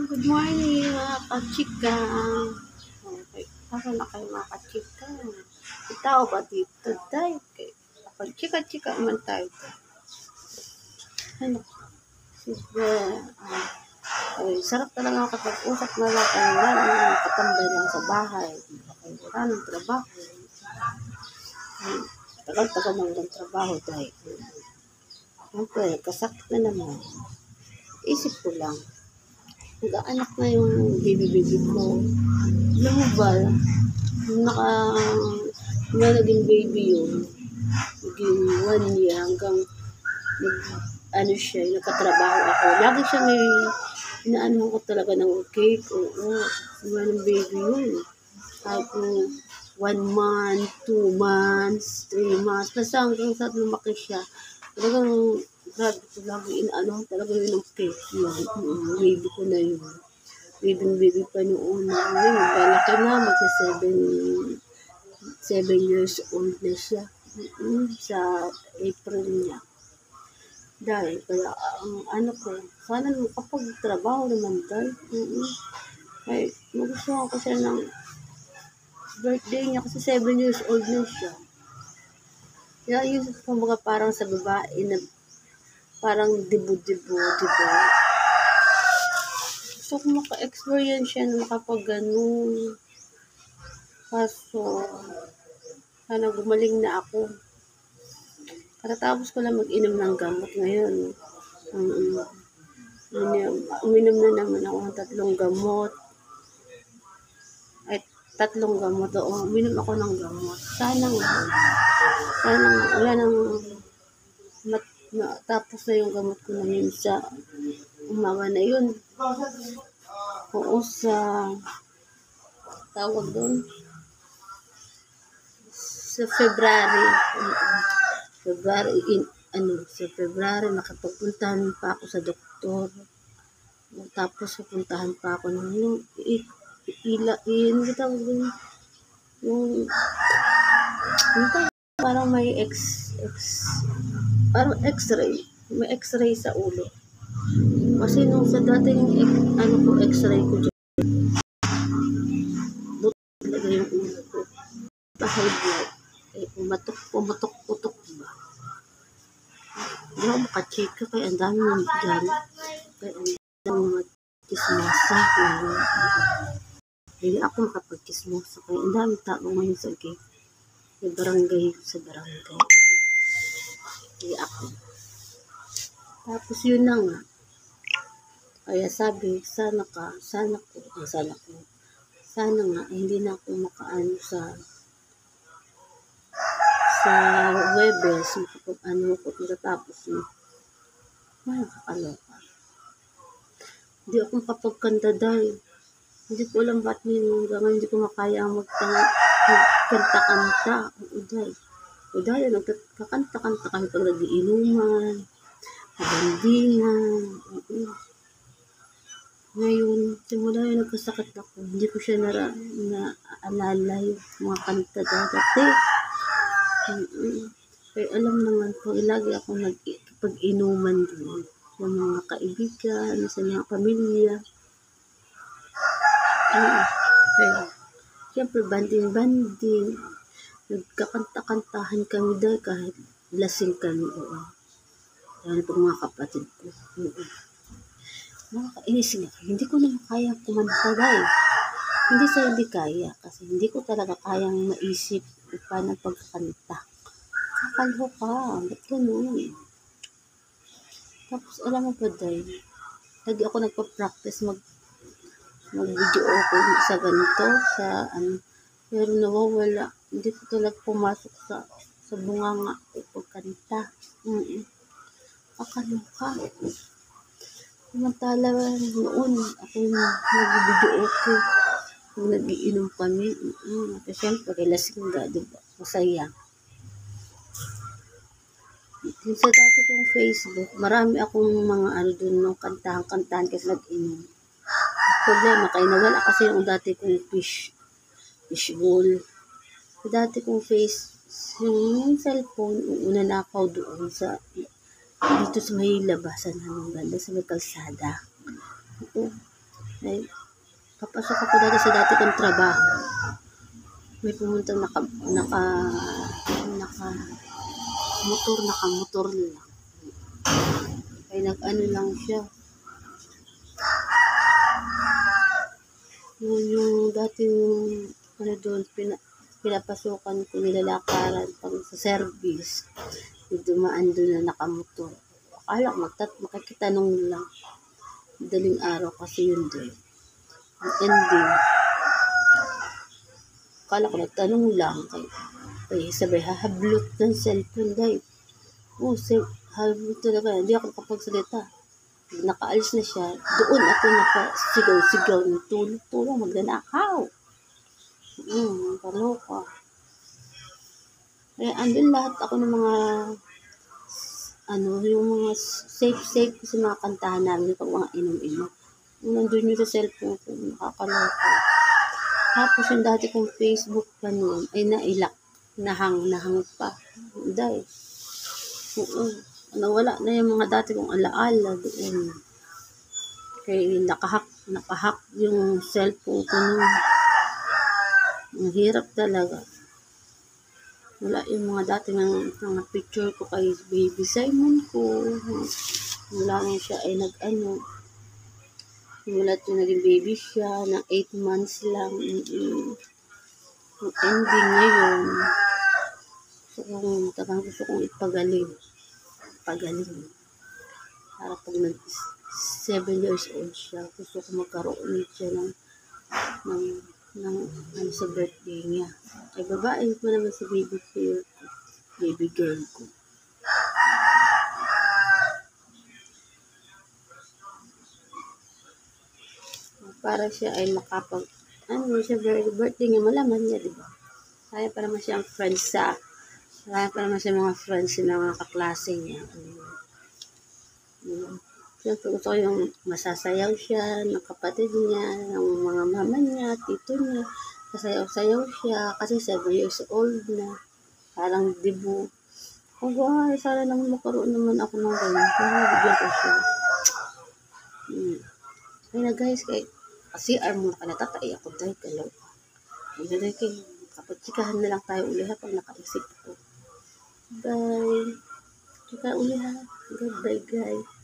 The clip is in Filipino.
Good morning mga kachika. Okay, para na kayo mga kachika. Itaw ba dito tayo? Okay. Pag-chika-chika man tayo. Ano? Sige. Ay, sarap talaga kapag-usap na lang kayo lang. Katambay lang sa bahay. Wala ng trabaho. Tagal-tagal lang ng trabaho dahil. Okay, kasakit na naman. Isip ko lang. Nag-aanak na yung baby ko. Alam mo ba, naging baby yun, naging 1 year hanggang nagkatrabaho ako. Lagi siya may inaano ko talaga ng cake. Oo, ng baby yun. Kahit 1 month, 2 months, 3 months, basta hanggang sa lumaki siya. Talagang grabe ko lagi inaano talaga yun ng cake yun. Baby ko na yun. Baby pa noon. Ngayon, malaki na, magsa 7 years old na siya. Sa April niya. Dahil, kaya, sana kapag trabaho naman tayo. Ay, magustuhan ko siya ng birthday niya kasi 7 years old na siya. Kaya yun, kumbaga parang sa babae na parang diba? Gusto ko maka-experience siya na makapag-ganun. Kaso, sana gumaling na ako. Katatapos ko lang mag-inom ng gamot ngayon. Uminom na naman ako ng 3 gamot. Ay, 3 gamot. Oo, uminom ako ng gamot. Sana wala nang tapos na yung gamot ko na yun sa umaga na yun. Oo, sa tawag doon sa February sa February nakapagpuntahan pa ako sa doktor. Tapos pupuntahan pa ako ng parang may parang x-ray. May x-ray sa ulo. Kasi nung sa dating x-ray ko dyan, talaga yung ulo ko. High blood. Pumatok-putok ba? Hindi ako makachika kaya ang dami ng dyan. Kaya ang dami mga kismosa. Hindi ako makapag-kismosa. Kaya ang dami tao ngayon sa barangay. Kaya ako. Tapos yun na nga. Kaya sabi, sana nga, hindi na ako makaano sa Webes, makapag-ano ko, tapos nakakaloka. Hindi ako makapagkanta dahil, hindi ko alam ba't hindi ko makaya magkanta-kanta. O dahil, nagkakanta-kanta kami pag nag-iinuman, nabandingan, Ngayon, simula yung nagkasakit ako, hindi ko siya naalala yung mga kanta dati. Kaya alam naman ko, lagi ako nagpag-inuman doon sa mga kaibigan, sa mga pamilya. Kaya, siyempre, banding, nagkakanta-kantahan kami dahil kahit lasing kami. Dahil po mga kapatid ko. Nakakainis nga. Hindi ko naman kaya kumanta dahil. Hindi sa hindi kaya. Kasi hindi ko talaga kayang maisip paano pagkakanta. Kakaloka. Ba't ganun? Tapos alam mo ba dahil, lagi ako nagpa-practice mag-video ako sa ganito. Pero nawawala. Hindi ko talaga pumasok sa bunganga pagkanta. Kakaloka. Samantala noon, ako nag-video okay. Kung nag-iinom kami. Kasi siyempre, kay lasing nga, diba? Masaya. Sa dati kong Facebook, marami akong mga doon, kantahan kasi nag-inom. Problema, kaya nawala kasi yung dati kong fishbowl. Sa dati kong yung cellphone, unanakaw doon dito sa may labasan ng ganda sa may kalsada. Ay, papasok ako dati sa dati kong trabaho. May pumuntang naka motor lang. Ay nag-ano lang siya. Yung dating ano doon, pinapasukan ko nilalakaran pag sa service. Dumaan doon na nakamotor. Akala ko makikitanong lang. Daling araw kasi yun din. Ang ending, akala ko nagtanong lang. Kaya sabay hahablot ng cellphone dahil. Hablot talaga. Hindi ako kapagsalita. Nakaalis na siya. Doon ako nakasigaw-sigaw ng tulong, magnanakaw. Kaloka. Kaya andun lahat ako ng mga yung mga safe sa mga kantahan namin pag mga inom-inom. Nandun yun sa cellphone ko, nakakaloka. Tapos yung dati kong Facebook pa noon, ay nailak, nahang pa. Dahil, nawala na yung mga dati kong alaala doon. Kaya nakahack yung cellphone ko noon. Ang hirap talaga. Wala yung mga dati ng mga picture ko kay Baby Simon ko. Wala na siya ay wala yung naging baby siya na 8 months lang. Yung ending ngayon. Gusto kong ipagaling. Para pag 7 years old siya, gusto ko magkaroon ulit siya ng sa birthday niya. Ay, babae ko naman si baby girl ko. Para siya ay siya birthday niya, malaman niya, di ba? Kaya pa naman siya mga friends sa mga kaklase niya. Siyempre gusto ko yung masasayaw siya ng kapatid niya, ng mga mama niya, tito niya. Sasayaw-sayaw siya kasi 7 years old na. Parang debut. Sana lang magkaroon naman ako ng ganyan. Pero bigyan ko siya. Kaya na guys, kasi muna ka natatay ako dahil kalaw. Dahil kapag chikahan na lang tayo uli ha pag nakaisip ko. Bye. Chika uli ha. Goodbye guys.